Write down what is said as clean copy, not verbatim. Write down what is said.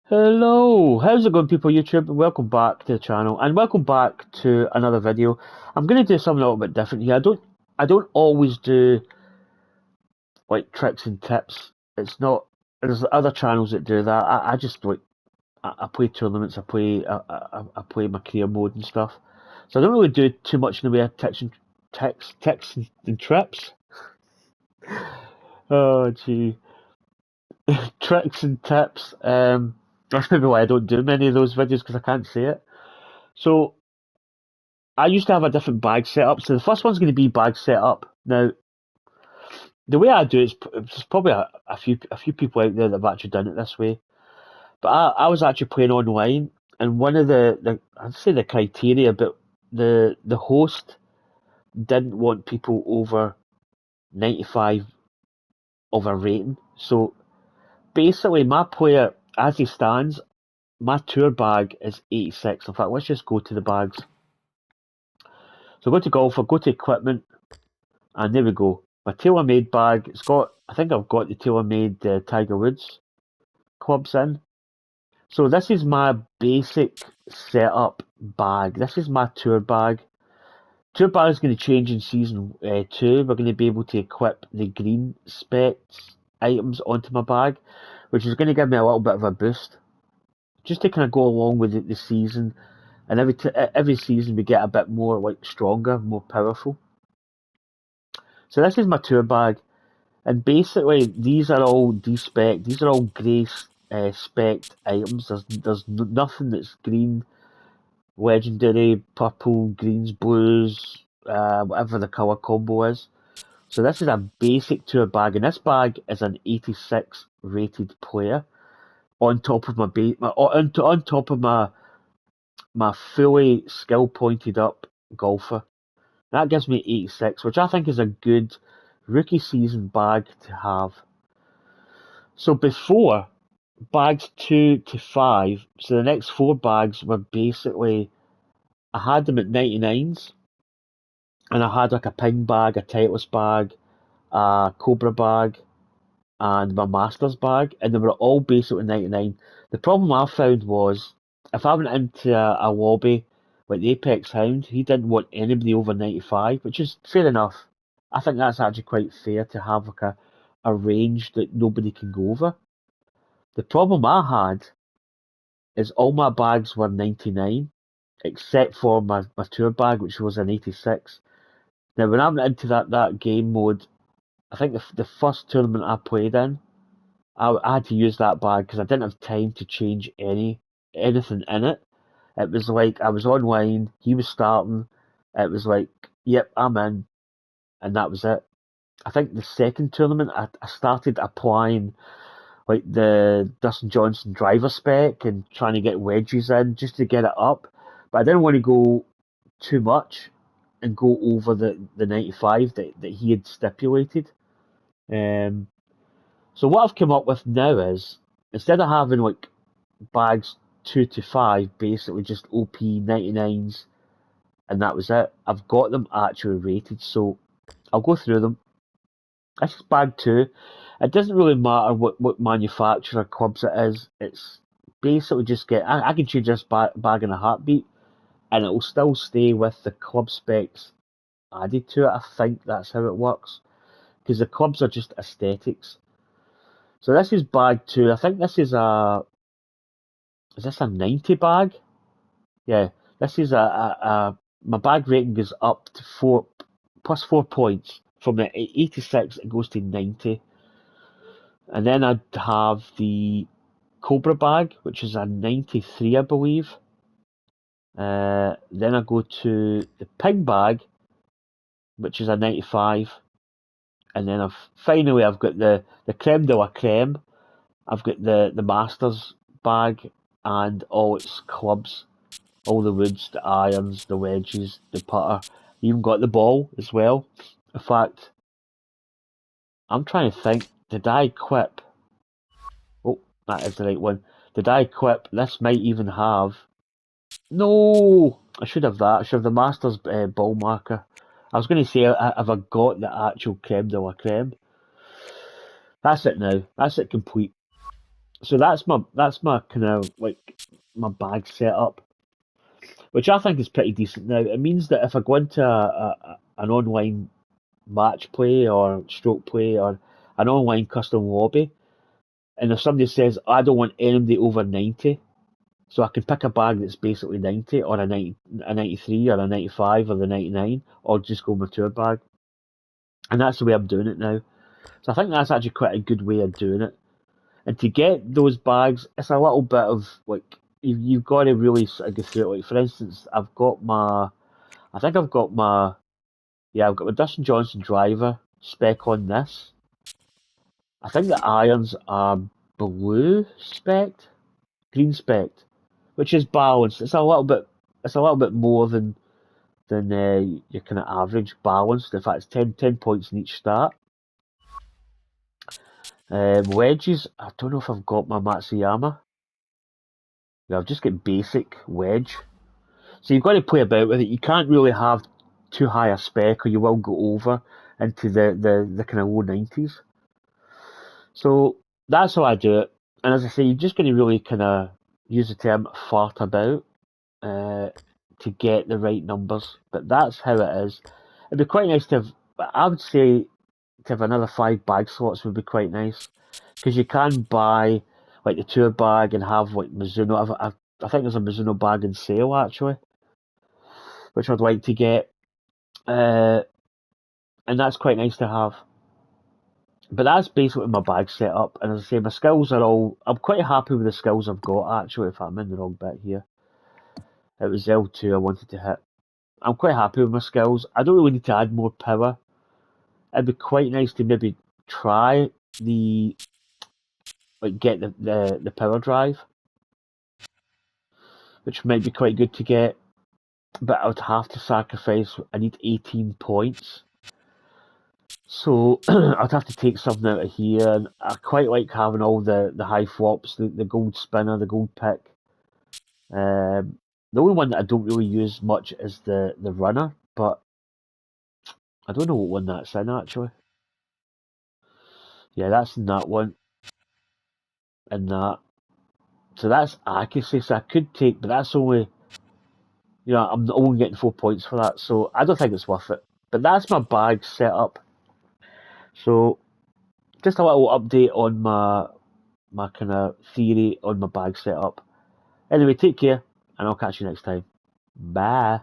Hello, how's it going people YouTube? Welcome back to the channel and welcome back to another video. I'm gonna do something a little bit different here. I don't always do like tricks and tips. It's not there's other channels that do that. I just like I play tournaments, I play my career mode and stuff. So I don't really do too much in the way of tips and trips. Oh gee. Tricks and tips. That's maybe why I don't do many of those videos because I can't say it. So I used to have a different bag setup. So the first one's going to be bag setup. Now, the way I do it is there's probably a few people out there that have actually done it this way. But I was actually playing online, and one of the I'd say the criteria, but the host didn't want people over 95 of a rating. So basically, my player as he stands, my tour bag is 86. In fact, let's just go to the bags. So go to golf, I'll go to equipment, and there we go. My tailor-made bag. I think I've got the tailor-made Tiger Woods clubs in. So this is my basic setup bag. This is my tour bag. Tour bag is going to change in season two. We're going to be able to equip the green specs items onto my bag, which is going to give me a little bit of a boost, just to kind of go along with the season. And every season we get a bit more like stronger, more powerful. So this is my tour bag. And basically, these are all D-spec. These are all grey spec items. There's nothing that's green, legendary, purple, greens, blues, whatever the colour combo is. So this is a basic tour bag, and this bag is an 86 rated player on top of on top of my fully skill pointed up golfer. That gives me 86, which I think is a good rookie season bag to have. So before bags 2 to 5, so the next four bags were basically I had them at 99s, and I had like a ping bag, a Titleist bag, a Cobra bag, and my Masters bag, and they were all basically 99. The problem I found was if I went into a lobby like the Apex Hound, he didn't want anybody over 95, which is fair enough. I think that's actually quite fair to have like a range that nobody can go over. The problem I had is all my bags were 99, except for my tour bag, which was an 86. Now, when I went into that game mode, I think the first tournament I played in, I had to use that bag because I didn't have time to change anything in it. It was like I was online, he was starting, it was like, yep, I'm in, and that was it. I think the second tournament, I started applying like the Dustin Johnson driver spec and trying to get wedges in just to get it up. But I didn't want to go too much and go over the 95 that he had stipulated. Um, so what I've come up with now is instead of having like bags 2 to 5, basically just OP 99s, and that was it. I've got them actually rated, so I'll go through them. This is bag two. It doesn't really matter what manufacturer clubs it is. It's basically just I can change this bag in a heartbeat, and it will still stay with the club specs added to it. I think that's how it works because the clubs are just aesthetics. So this is bag two. I think this is this a 90 bag? Yeah, this is a my bag rating goes up to four plus 4 points from the 86. It goes to 90, and then I'd have the Cobra bag, which is a 93, I believe. Then I go to the Ping bag, which is a 95, and then I've got the creme de la creme. I've got the Masters bag and all its clubs, all the woods, the irons, the wedges, the putter. Even got the ball as well. In fact, I'm trying to think. Did I equip? Oh, that is the right one. Did I equip? This might even have. No, I should have that. I should have the Masters ball marker. I was going to say, have I got the actual creme de la creme? That's it now. That's it complete. So that's my kind of like my bag setup, which I think is pretty decent now. It means that if I go into an online match play or stroke play or an online custom lobby, and if somebody says I don't want anybody over 90, so I can pick a bag that's basically 90 or a 93 or a 95 or the 99, or just go with my tour bag, and that's the way I'm doing it now. So I think that's actually quite a good way of doing it. And to get those bags, it's a little bit of like you've got to really sort of go through it. Like for instance, I think I've got my, yeah, I've got my Dustin Johnson driver spec on this. I think the irons are blue spec, green spec, which is balanced. It's a little bit more than your kind of average balanced. In fact, it's 10 points in each start. Wedges, I don't know if I've got my Matsuyama. Yeah, I've just got basic wedge. So you've got to play about with it. You can't really have too high a spec or you will go over into the kind of low 90s. So that's how I do it. And as I say, you're just going to really kind of use the term fart about uh, to get the right numbers. But that's how it is. It'd be quite nice to have, I would say, to have another 5 bag slots would be quite nice. Because you can buy like the tour bag and have like Mizuno. I think there's a Mizuno bag in sale actually, which I'd like to get. Uh, and that's quite nice to have. But that's basically my bag setup. And as I say, my skills are all. I'm quite happy with the skills I've got actually. If I'm in the wrong bit here, it was L2 I wanted to hit. I'm quite happy with my skills. I don't really need to add more power. It'd be quite nice to maybe try the get the power drive, which might be quite good to get. But I would have to sacrifice. I need 18 points. So I'd have to take something out of here, and I quite like having all the high flops, the gold spinner, the gold pick. The only one that I don't really use much is the runner, but I don't know what one that's in actually. Yeah, that's in that one, and that. So that's accuracy. So I could take, but that's only, I'm only getting 4 points for that. So I don't think it's worth it. But that's my bag setup. So just a little update on my kind of theory on my bag setup. Anyway, take care, and I'll catch you next time. Bye.